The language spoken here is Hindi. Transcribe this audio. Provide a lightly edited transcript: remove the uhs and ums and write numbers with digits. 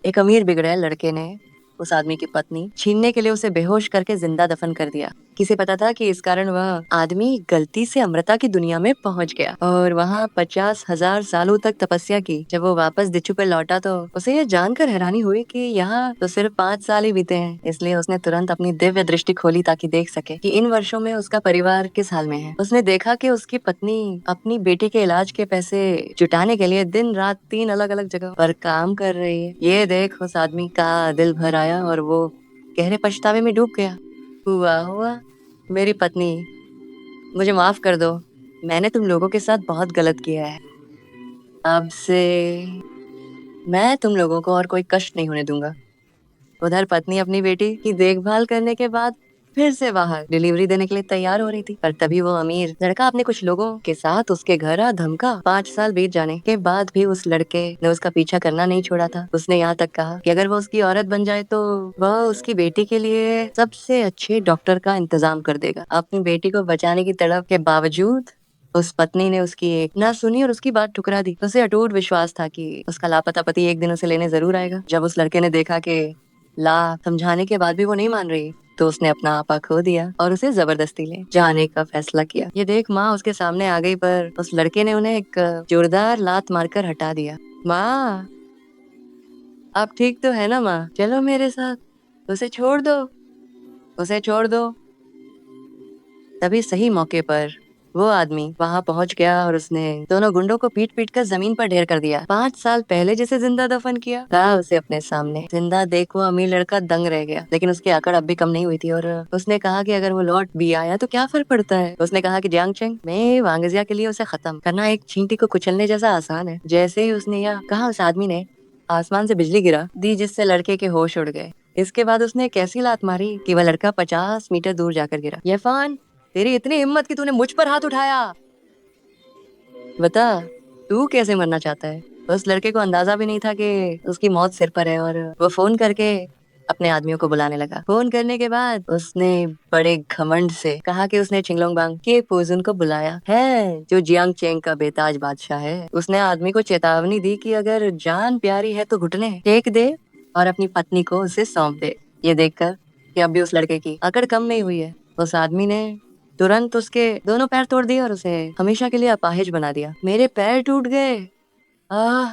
एक अमीर बिगड़ैल लड़के ने उस आदमी की पत्नी छीनने के लिए उसे बेहोश करके जिंदा दफन कर दिया। किसे पता था कि इस कारण वह आदमी गलती से अमृता की दुनिया में पहुंच गया और वहाँ 50,000 सालों तक तपस्या की। जब वो वापस दिचू पे लौटा तो उसे ये जानकर हैरानी हुई कि यहाँ तो सिर्फ 5 साल ही बीते हैं। इसलिए उसने तुरंत अपनी दिव्य दृष्टि खोली ताकि देख सके कि इन वर्षों में उसका परिवार किस हाल में है। उसने देखा कि उसकी पत्नी अपनी बेटी के इलाज के पैसे जुटाने के लिए दिन रात 3 अलग अलग जगह पर काम कर रही है। ये देख उस आदमी का दिल भर आया और वो गहरे पछतावे में डूब गया। हुआ हुआ मेरी पत्नी, मुझे माफ कर दो। मैंने तुम लोगों के साथ बहुत गलत किया है। अब से मैं तुम लोगों को और कोई कष्ट नहीं होने दूंगा। उधर पत्नी अपनी बेटी की देखभाल करने के बाद फिर से बाहर डिलीवरी देने के लिए तैयार हो रही थी, पर तभी वो अमीर लड़का अपने कुछ लोगों के साथ उसके घर आ धमका। 5 साल बीत जाने के बाद भी उस लड़के ने उसका पीछा करना नहीं छोड़ा था। उसने यहाँ तक कहा कि अगर वो उसकी औरत बन जाए तो वह उसकी बेटी के लिए सबसे अच्छे डॉक्टर का इंतजाम कर देगा। अपनी बेटी को बचाने की तड़प के बावजूद उस पत्नी ने उसकी एक ना सुनी और उसकी बात ठुकरा दी। उसे अटूट विश्वास था कि उसका लापता पति एक दिन उसे लेने जरूर आएगा। जब उस लड़के ने देखा कि समझाने के बाद भी वो नहीं मान रही, तो उसने अपना आपा खो दिया और उसे जबरदस्ती ले जाने का फैसला किया। ये देख माँ उसके सामने आ गई, पर उस लड़के ने उन्हें एक जोरदार लात मारकर हटा दिया। माँ, आप ठीक तो है ना माँ? चलो मेरे साथ, उसे छोड़ दो, उसे छोड़ दो। तभी सही मौके पर वो आदमी वहां पहुंच गया और उसने दोनों गुंडों को पीट पीट कर जमीन पर ढेर कर दिया। 5 साल पहले जिसे जिंदा दफन किया था उसे अपने सामने जिंदा देख वो अमीर लड़का दंग रह गया, लेकिन उसकी अकड़ अब भी कम नहीं हुई थी और उसने कहा कि अगर वो लौट भी आया तो क्या फर्क पड़ता है। उसने कहा कि जियांग चेंग में वांगजिया के लिए उसे खत्म करना एक चींटी को कुचलने जैसा आसान है। जैसे ही उसने यह कहा उस आदमी ने आसमान से बिजली गिरा दी, जिससे लड़के के होश उड़ गए। इसके बाद उसने एक ऐसी लात मारी कि वह लड़का 50 मीटर दूर जाकर गिरा। यफान, तेरी इतनी हिम्मत कि तूने मुझ पर हाथ उठाया। बता, तू कैसे मरना चाहता है? उस लड़के को अंदाजा भी नहीं था कि उसकी मौत सिर पर है और वो फोन करके अपने आदमियों को बुलाने लगा। फोन करने के बाद उसने बड़े घमंड से कहा कि उसने चिंगलोंगबांग के पोजुन को बुलाया है, जो जियांग चेंग का बेताज बादशाह है। उसने आदमी को चेतावनी दी कि अगर जान प्यारी है तो घुटने टेक दे और अपनी पत्नी को उसे सौंप दे। ये देखकर कि अब भी उस लड़के की अकड़ कम नहीं हुई है, उस आदमी ने तुरंत उसके दोनों पैर तोड़ दिए और उसे हमेशा के लिए अपाहिज बना दिया। मेरे पैर टूट गए। आह